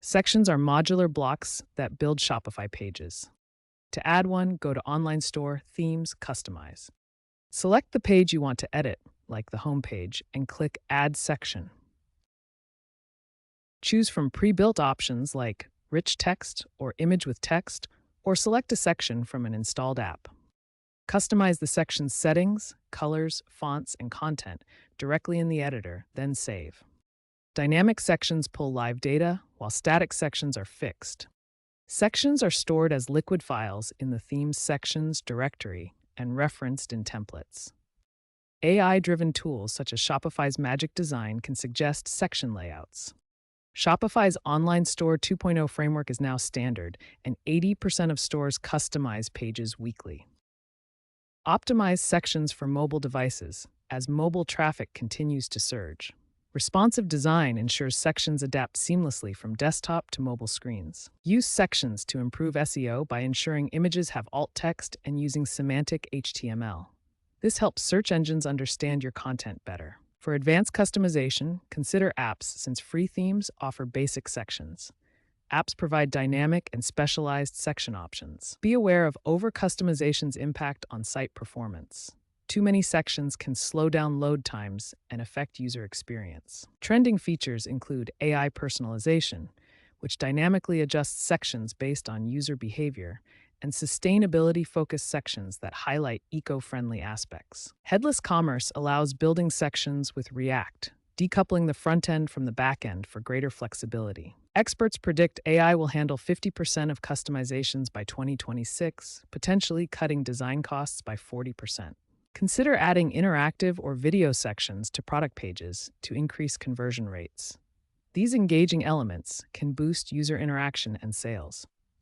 Sections are modular blocks that build Shopify pages. To add one, go to Online Store, Themes, Customize. Select the page you want to edit, like the home page, and click Add Section. Choose from pre-built options like Rich Text or Image with Text, or select a section from an installed app. Customize the section's settings, colors, fonts, and content directly in the editor, then save. Dynamic sections pull live data, while static sections are fixed. Sections are stored as liquid files in the Themes Sections directory and referenced in templates. AI-driven tools such as Shopify's Magic Design can suggest section layouts. Shopify's Online Store 2.0 framework is now standard, and 80% of stores customize pages weekly. Optimize sections for mobile devices as mobile traffic continues to surge. Responsive design ensures sections adapt seamlessly from desktop to mobile screens. Use sections to improve SEO by ensuring images have alt text and using semantic HTML. This helps search engines understand your content better. For advanced customization, consider apps since free themes offer basic sections. Apps provide dynamic and specialized section options. Be aware of over-customization's impact on site performance. Too many sections can slow down load times and affect user experience. Trending features include AI personalization, which dynamically adjusts sections based on user behavior, and sustainability-focused sections that highlight eco-friendly aspects. Headless commerce allows building sections with React, decoupling the front end from the back end for greater flexibility. Experts predict AI will handle 50% of customizations by 2026, potentially cutting design costs by 40%. Consider adding interactive or video sections to product pages to increase conversion rates. These engaging elements can boost user interaction and sales.